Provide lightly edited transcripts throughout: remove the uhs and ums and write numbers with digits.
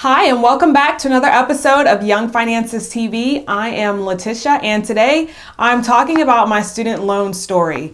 Hi, and welcome back to another episode of Young Finances TV. I am Letitia, and today I'm talking about my student loan story.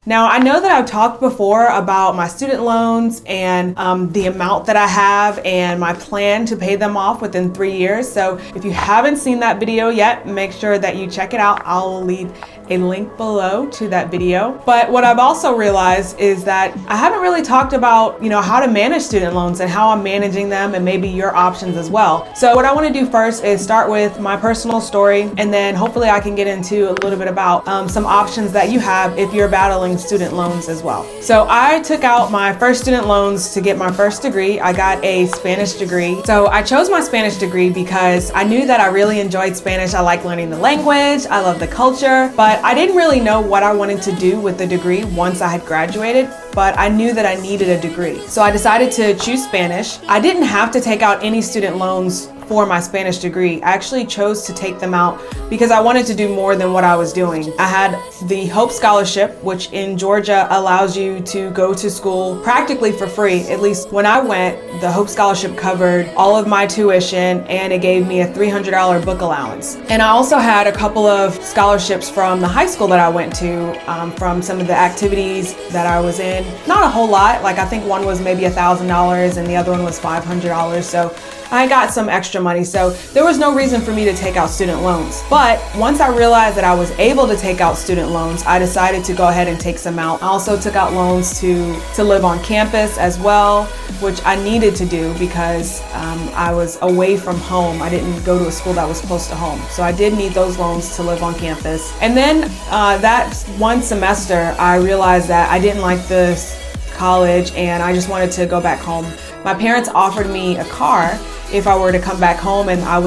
Now, I know that I've talked before about my student loans and the amount that I have and my plan to pay them off within 3 years. So if you haven't seen that video yet, make sure that you check it out. I'll leave a link below to that video. But what I've also realized is that I haven't really talked about, how to manage student loans and how I'm managing them and maybe your options as well. So what I want to do first is start with my personal story, and then hopefully I can get into a little bit about some options that you have if you're battling student loans as well. So I took out my first student loans to get my first degree. I got a Spanish degree. So I chose my Spanish degree because I knew that I really enjoyed Spanish. I like learning the language. I love the culture, but I didn't really know what I wanted to do with the degree once I had graduated, but I knew that I needed a degree. So I decided to choose Spanish. I didn't have to take out any student loans for my Spanish degree. I actually chose to take them out because I wanted to do more than what I was doing. I had the Hope Scholarship, which in Georgia allows you to go to school practically for free. At least when I went, the Hope Scholarship covered all of my tuition and it gave me a $300 book allowance. And I also had a couple of scholarships from the high school that I went to, from some of the activities that I was in. Not a whole lot, like I think one was maybe $1,000 and the other one was $500. So I got some extra money, so there was no reason for me to take out student loans. But once I realized that I was able to take out student loans, I decided to go ahead and take some out. I also took out loans to live on campus as well, which I needed to do because I was away from home. I didn't go to a school that was close to home. So I did need those loans to live on campus. And then that one semester, I realized that I didn't like this college and I just wanted to go back home. My parents offered me a car if I were to come back home, and I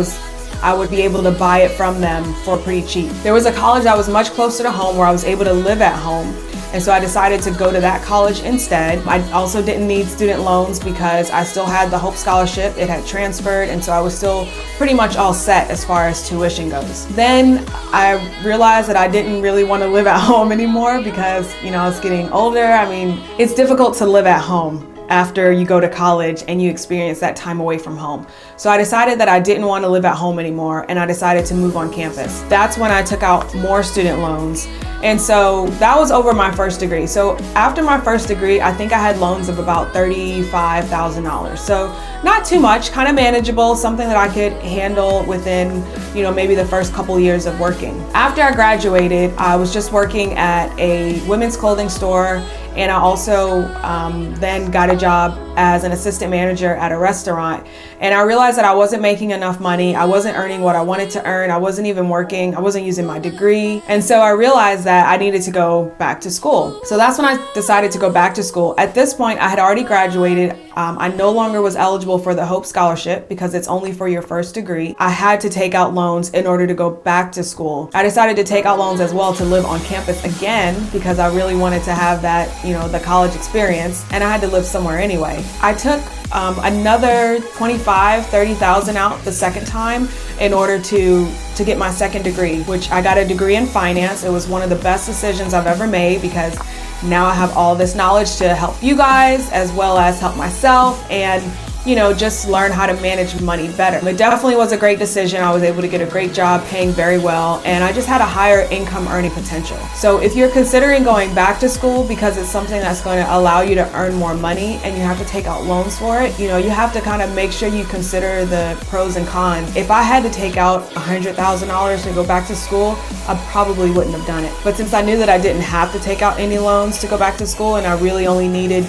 would be able to buy it from them for pretty cheap. There was a college that was much closer to home where I was able to live at home, and so I decided to go to that college instead. I also didn't need student loans because I still had the Hope Scholarship. It had transferred, and so I was still pretty much all set as far as tuition goes. Then I realized that I didn't really want to live at home anymore because, I was getting older. I mean, it's difficult to live at home after you go to college and you experience that time away from home. So I decided that I didn't want to live at home anymore, and I decided to move on campus. That's when I took out more student loans. And so that was over my first degree. So after my first degree, I think I had loans of about $35,000. So not too much, kind of manageable, something that I could handle within, maybe the first couple years of working. After I graduated, I was just working at a women's clothing store, and I also then got a job as an assistant manager at a restaurant. And I realized that I wasn't making enough money. I wasn't earning what I wanted to earn. I wasn't even working. I wasn't using my degree. And so I realized that I needed to go back to school. So that's when I decided to go back to school. At this point, I had already graduated. I no longer was eligible for the Hope Scholarship because it's only for your first degree. I had to take out loans in order to go back to school. I decided to take out loans as well to live on campus again because I really wanted to have that, the college experience, and I had to live somewhere anyway. I took another $25,000-$30,000 out the second time in order to get my second degree, which I got a degree in finance. It was one of the best decisions I've ever made because now I have all this knowledge to help you guys as well as help myself and just learn how to manage money better. It definitely was a great decision. I was able to get a great job paying very well, and I just had a higher income earning potential. So if you're considering going back to school because it's something that's going to allow you to earn more money and you have to take out loans for it, you have to kind of make sure you consider the pros and cons. If I had to take out $100,000 to go back to school, I probably wouldn't have done it. But since I knew that I didn't have to take out any loans to go back to school and I really only needed,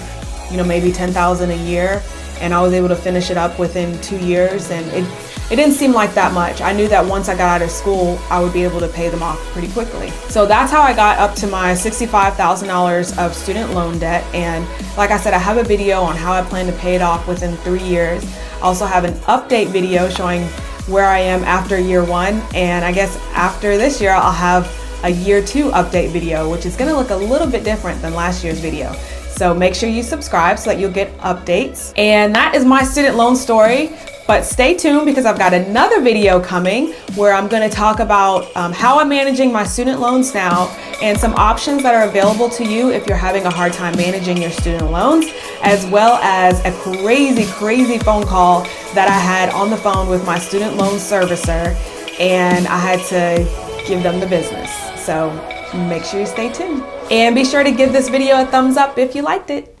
maybe $10,000 a year, and I was able to finish it up within 2 years, and it didn't seem like that much. I knew that once I got out of school, I would be able to pay them off pretty quickly. So that's how I got up to my $65,000 of student loan debt. And like I said, I have a video on how I plan to pay it off within 3 years. I also have an update video showing where I am after year one. And I guess after this year, I'll have a year two update video, which is gonna look a little bit different than last year's video. So make sure you subscribe so that you'll get updates. And that is my student loan story. But stay tuned because I've got another video coming where I'm going to talk about how I'm managing my student loans now and some options that are available to you if you're having a hard time managing your student loans, as well as a crazy phone call that I had on the phone with my student loan servicer, and I had to give them the business. So make sure you stay tuned and be sure to give this video a thumbs up if you liked it.